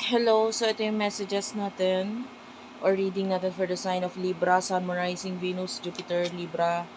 Hello, so ito yung messages natin or reading natin for the sign of Libra, Sun, Moon, Rising, Venus, Jupiter, Libra.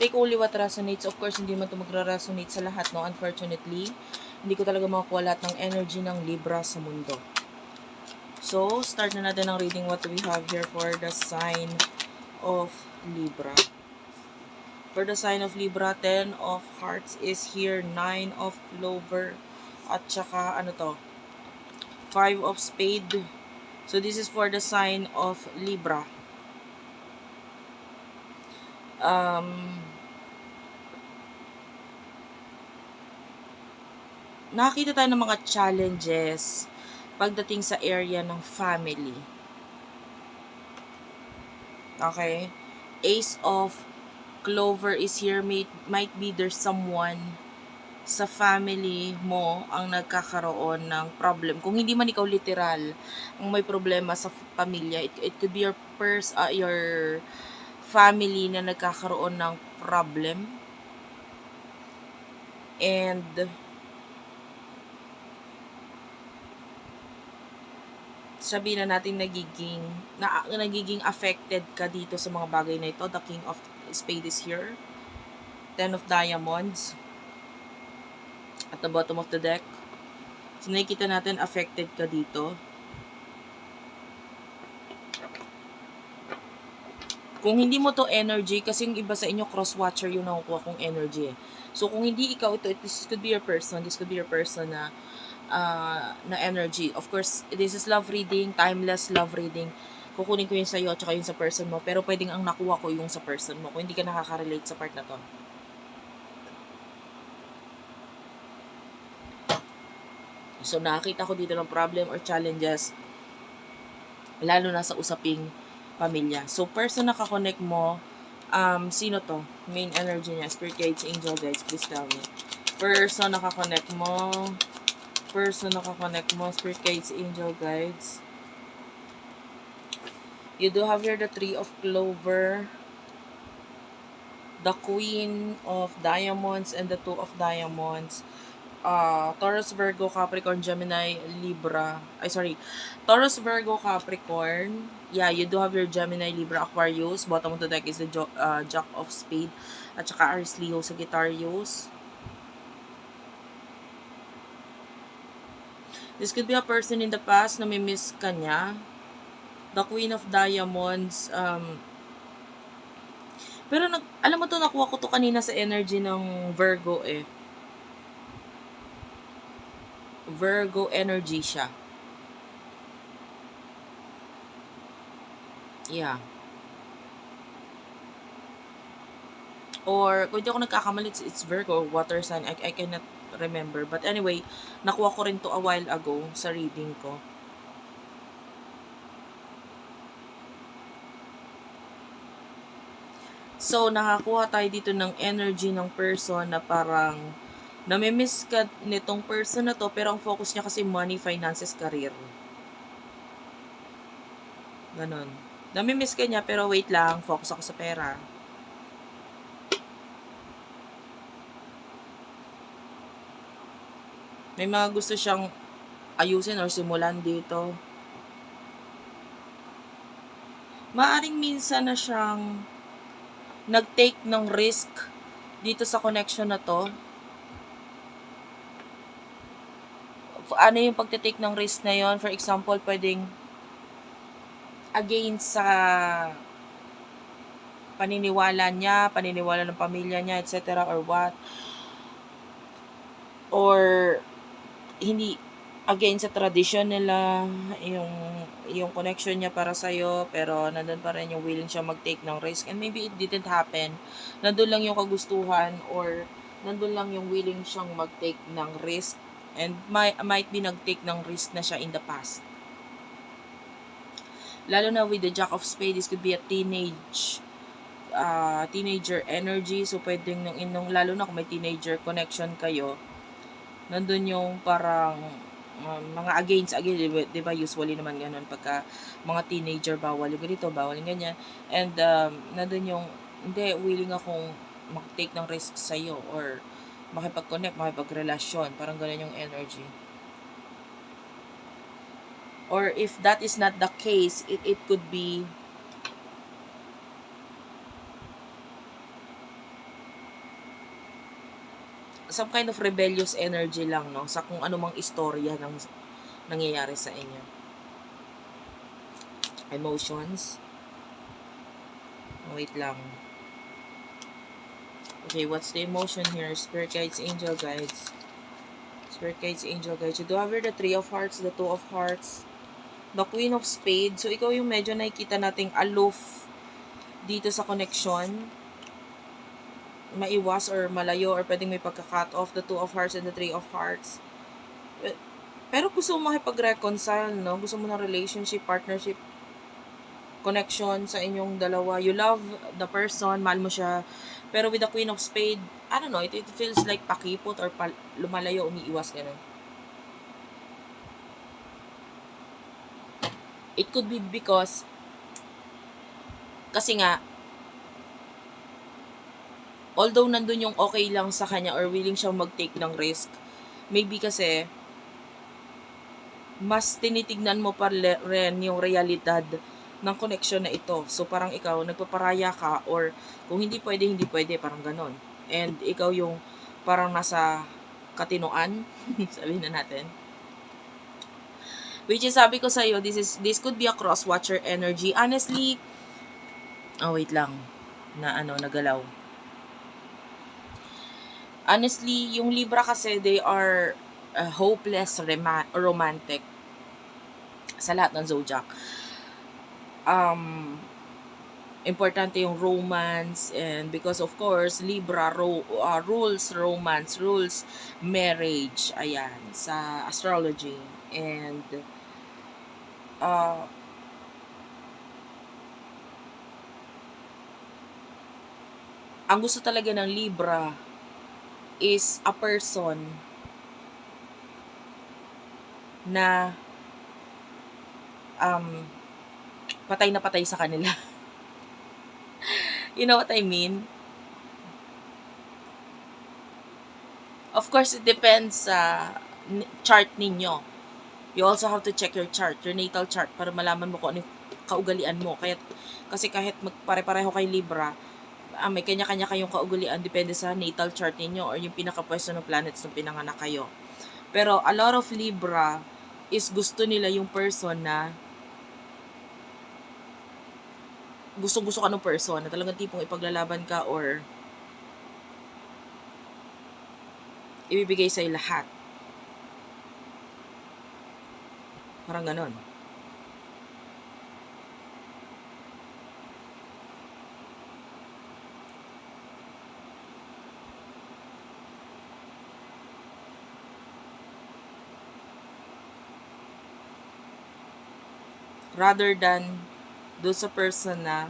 Take only what resonates. Of course, hindi man ito magra-resonate sa lahat, no? Unfortunately, hindi ko talaga makukuha lahat ng energy ng Libra sa mundo. So, start na natin ang reading what we have here for the sign of Libra. For the sign of Libra, 10 of Hearts is here, 9 of Clover, at saka ano to, 5 of Spade. So this is for the sign of Libra. Nakakita tayo ng mga challenges pagdating sa area ng family. Okay? Ace of Clover is here. Might be there's someone sa family mo ang nagkakaroon ng problem. Kung hindi man ikaw literal ang may problema sa pamilya, it could be your family na nagkakaroon ng problem. And sabihin na natin nagiging affected ka dito sa mga bagay na ito. The King of Spades is here. 10 of Diamonds at the bottom of the deck. So nakikita natin affected ka dito. Kung hindi mo to energy, kasi yung iba sa inyo cross-watcher yung nakukuha kong energy eh. So kung hindi ikaw ito, this could be your person na na energy. Of course, this is love reading, timeless love reading. Kukunin ko yun sa'yo at saka yun sa person mo. Pero pwedeng ang nakuha ko yung sa person mo kung hindi ka nakaka-relate sa part na to. So, nakakita ko dito ng problem or challenges, lalo na sa usaping pamilya. So, person na kakonect mo, sino to? Main energy niya, spirit guides, angel guides, please tell me. Person na kakonect mo, spirit guides, angel guides. You do have here the 3 of Clover, the Queen of Diamonds, and the 2 of Diamonds. Taurus, Virgo, Capricorn, Gemini, Libra. Taurus, Virgo, Capricorn. Yeah, you do have your Gemini, Libra, Aquarius. Bottom of the deck is the Jack of Spade. At saka Aries, Leo, Sagittarius. This could be a person in the past na may miss ka niya. The Queen of Diamonds. Pero alam mo to, nakuha ko to kanina sa energy ng Virgo eh. Virgo energy siya. Yeah. Or, kung hindi ako nagkakamali, it's Virgo or water sign. I cannot remember. But anyway, nakuha ko rin to a while ago sa reading ko. So, nakakuha tayo dito ng energy ng person na parang namimiss ka nitong person na to, pero ang focus niya kasi money, finances, career. Ganon. Namimiss ka niya, pero wait lang, focus ako sa pera. May mga gusto siyang ayusin or simulan dito. Maaring minsan na siyang nag-take ng risk dito sa connection na to. Ano yung pagte-take ng risk na yon? For example, pwedeng against sa paniniwala niya, paniniwala ng pamilya niya, etc. or what. Or hindi against sa tradition nila, yung connection niya para sa'yo, pero nandun pa rin yung willing siya mag-take ng risk. And maybe it didn't happen. Nandun lang yung kagustuhan or nandun lang yung willing siyang mag-take ng risk. And might be nag-take ng risk na siya in the past. Lalo na with the Jack of Spades, this could be a teenager energy. So, pwedeng lalo na kung may teenager connection kayo, nandun yung parang mga against, diba usually naman ganun, pagka mga teenager, bawal yung ganito, bawal yung ganyan. And, nandun yung, hindi, willing akong mag-take ng risk sa'yo or makipag-connect, makipag-relasyon. Parang ganun yung energy. Or if that is not the case, it could be some kind of rebellious energy lang, no? Sa kung ano mang istorya ng nangyayari sa inyo. Emotions. Wait lang. Okay, what's the emotion here? Spirit guides, angel guides. Spirit guides, angel guides. You do have here the 3 of hearts, the 2 of hearts, the Queen of Spades. So, ikaw yung medyo nakikita nating aloof dito sa connection. Maiwas or malayo or pwedeng may pagka-cut off, the 2 of hearts and the 3 of hearts. Pero gusto mo makipag-reconcile, no? Gusto mo ng relationship, partnership, connection sa inyong dalawa. You love the person, mahal mo siya. Pero with the Queen of Spades, I don't know, it feels like pakipot or lumalayo, umiiwas, gano'n. It could be because, kasi nga, although nandun yung okay lang sa kanya or willing siyang mag-take ng risk, maybe kasi, mas tinitignan mo pa rin yung realidad ng connection na ito. So, parang ikaw, nagpaparaya ka or kung hindi pwede, parang ganon. And ikaw yung parang nasa katinuan, sabihin na natin. Which is, sabi ko sa'yo, this could be a cross-watcher energy. Honestly, wait lang, nagalaw. Honestly, yung Libra kasi, they are hopeless romantic sa lahat ng zodiac. Importante yung romance, and because of course Libra rules romance, rules marriage, ayan, sa astrology. And ang gusto talaga ng Libra is a person na patay na patay sa kanila. You know what I mean? Of course, it depends sa chart ninyo. You also have to check your chart, your natal chart, para malaman mo kung ano yung kaugalian mo. Kasi kahit magpare-pareho kay Libra, may kanya-kanya kayong kaugalian, depende sa natal chart ninyo or yung pinaka-pwesto ng planets nung pinanganak kayo. Pero a lot of Libra is gusto nila yung person na gustong-gusto ka ng person na talagang tipong ipaglalaban ka or ibibigay sa'yo lahat. Parang ganon. Rather than do sa person na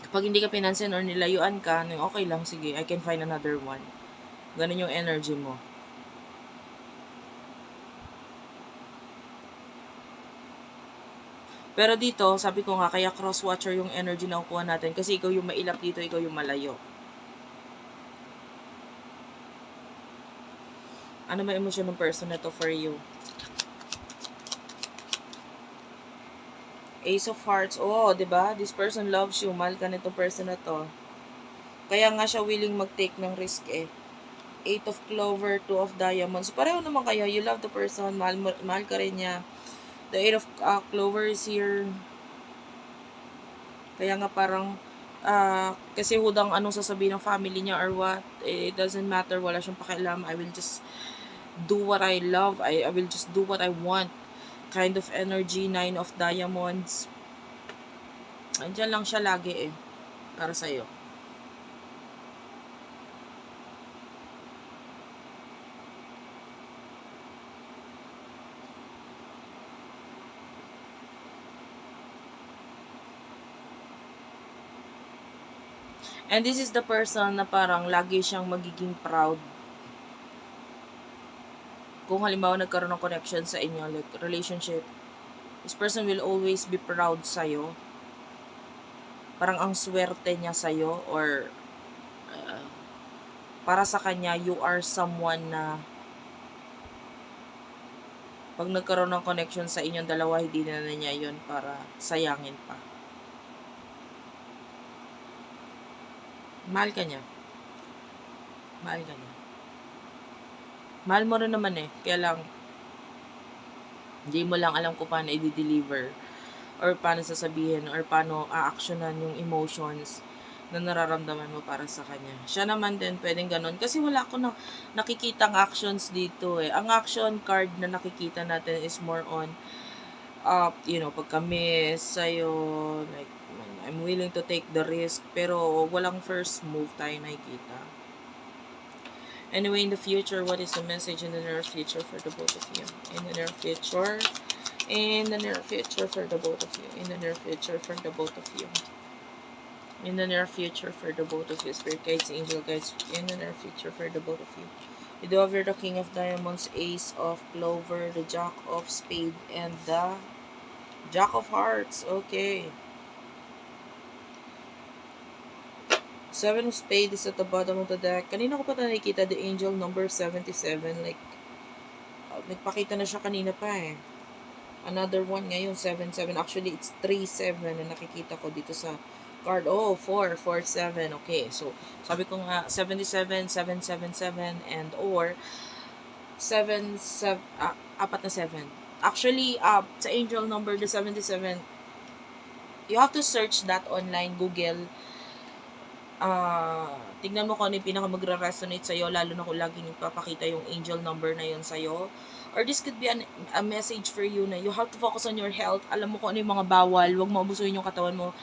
kapag hindi ka pinansin or nilayuan ka, okay lang, sige, I can find another one. Ganun yung energy mo. Pero dito, sabi ko nga, kaya cross-watcher yung energy na kukuha natin kasi ikaw yung mailap dito, ikaw yung malayo. Ano ba emosyon ng person na to for you? Ace of Hearts. Oh, 'di ba? This person loves you. Mahal ka nitong person na to. Kaya nga siya willing mag-take ng risk eh. 8 of Clover, 2 of Diamonds. Pareho naman kayo. You love the person. Mahal ka rin niya. The 8 of Clover is here. Kaya nga parang kasi hudang anong sasabihin ng family niya or what. It doesn't matter. Wala siyang pakialam. I will just do what I love. I will just do what I want. Kind of energy. 9 of Diamonds. Andiyan lang siya lagi eh. Para sa'yo. And this is the person na parang lagi siyang magiging proud. Kung halimbawa nagkaroon ng connection sa inyo, like relationship, this person will always be proud sa'yo. Parang ang swerte niya sa'yo or para sa kanya, you are someone na pag nagkaroon ng connection sa inyong dalawa, hindi na niya yun para sayangin pa. Mahal ka niya. Mahal ka niya. Mahal mo rin naman eh. Kaya lang, hindi mo lang alam kung paano i-deliver or paano sasabihin or paano a-actionan yung emotions na nararamdaman mo para sa kanya. Siya naman din pwedeng ganun. Kasi wala ko na nakikitang actions dito eh. Ang action card na nakikita natin is more on pagka-miss sa'yo, like, I'm willing to take the risk, pero walang first move tayo nakikita. Anyway, in the future, what is the message in the near future for the both of you? In the near future, in the near future for the both of you. In the near future for the both of you. In the near future for the both of you. Spirit guides, angel guides. In the near future for the both of you. You do have the King of Diamonds, Ace of Clover, the Jack of Spade, and the Jack of Hearts. Okay. Seven of Spades is at the bottom of the deck. Kanina ko pa nakikita the angel number 77. Like, nagpakita na siya kanina pa eh. Another one ngayon, 77. Actually, it's 37 na nakikita ko dito sa card. Oh, 4, 4, 7. Okay, so, sabi ko nga, 77, 777, and or 7, 7, apat na 7. Actually, sa angel number, the 77, you have to search that online, Google. Tignan mo kung ano yung pinaka magre-resonate sa'yo, lalo na kung laging ipapakita yung angel number na yun sa'yo. Or this could be a message for you na you have to focus on your health. Alam mo kung ano yung mga bawal, huwag mo abusuhin yung katawan mo.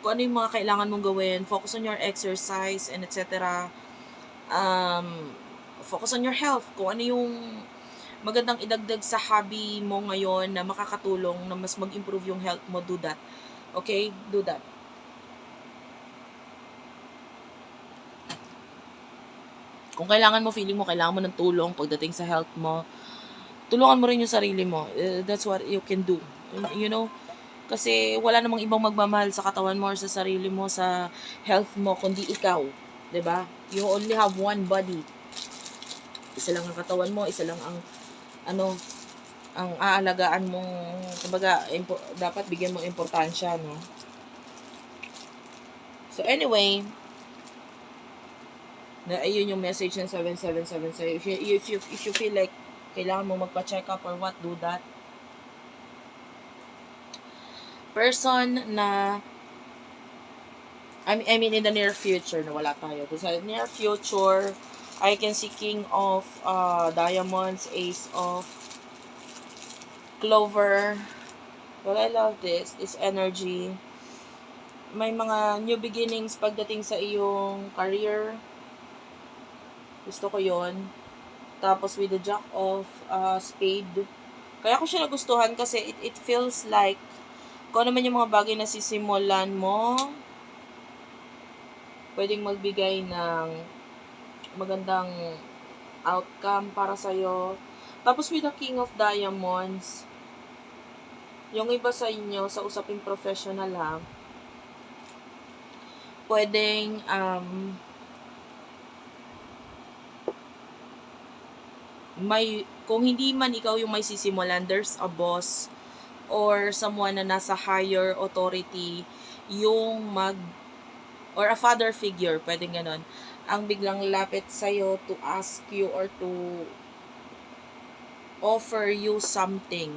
Kung ano yung mga kailangan mong gawin, focus on your exercise, and etc. Focus on your health. Kung ano yung magandang idagdag sa hobby mo ngayon na makakatulong na mas mag-improve yung health mo, do that. Okay? Do that. Kung kailangan mo, feeling mo, kailangan mo ng tulong pagdating sa health mo, tulungan mo rin yung sarili mo. That's what you can do. You know? Kasi wala namang ibang magmamahal sa katawan mo or sa sarili mo, sa health mo, kundi ikaw. 'Di ba? You only have one body. Isa lang ang katawan mo, isa lang ang aalagaan mong, kumbaga, dapat bigyan mo importansya, no? So anyway, ayun yung message ng 777 sa'yo. If you feel like kailangan mo magpa-check up or what, do that. Person na I mean in the near future na wala tayo. Sa near future, I can see King of Diamonds, Ace of Clover. Well, I love this energy. May mga new beginnings pagdating sa iyong career. Gusto ko yon. Tapos with the Jack of Spade. Kaya ko siya nagustuhan kasi it feels like kung ano man yung mga bagay na sisimulan mo, pwedeng magbigay ng magandang outcome para sa'yo. Tapos with the King of Diamonds, yung iba sa inyo, sa usaping professional ha, pwedeng kung hindi man ikaw yung may sisimulan, there's a boss or someone na nasa higher authority or a father figure, pwedeng ganon, ang biglang lapit sa'yo to ask you or to offer you something.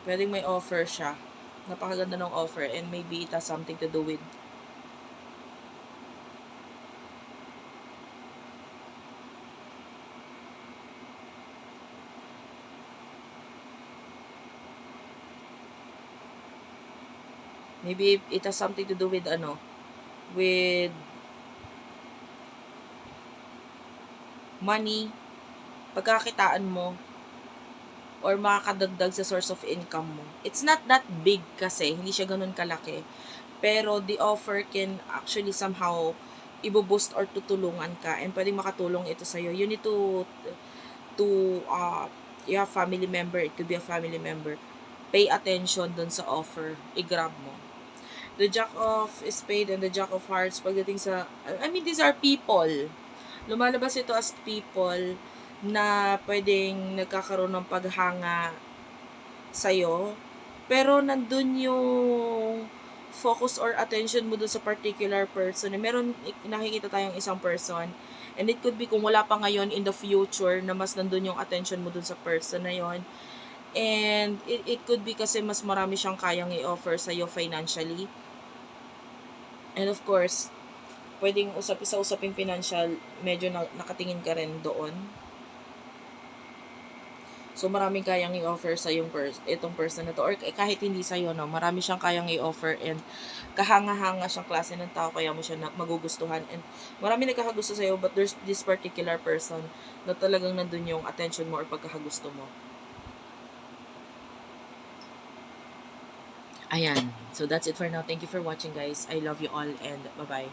Pwedeng may offer siya. Napakaganda ng offer and maybe it has something to do with with money, pagkakitaan mo, or makakadagdag sa source of income mo. It's not that big kasi, hindi siya ganun kalaki. Pero the offer can actually somehow i-boost or tutulungan ka and pwedeng makatulong ito sa'yo. You need to you have family member, it could be a family member. Pay attention dun sa offer, i-grab mo. The Jack of Spade and the Jack of Hearts pagdating sa, I mean, these are people. Lumalabas ito as people na pwedeng nagkakaroon ng paghanga sa'yo. Pero nandun yung focus or attention mo dun sa particular person. Meron, nakikita tayong isang person. And it could be kung wala pa ngayon in the future na mas nandun yung attention mo dun sa person na yon. And it could be kasi mas marami siyang kayang i-offer sa'yo financially. And of course, pwedeng sa usaping financial, medyo nakatingin ka rin doon. So, maraming kayang i-offer sa itong person na to. Or kahit hindi sa'yo, no? Marami siyang kayang i-offer and kahanga-hanga siyang klase ng tao kaya mo siya magugustuhan. And marami nagkakagusto sa'yo but there's this particular person na talagang nandun yung attention mo or pagkakagusto mo. Ayan. So, that's it for now. Thank you for watching, guys. I love you all and bye-bye.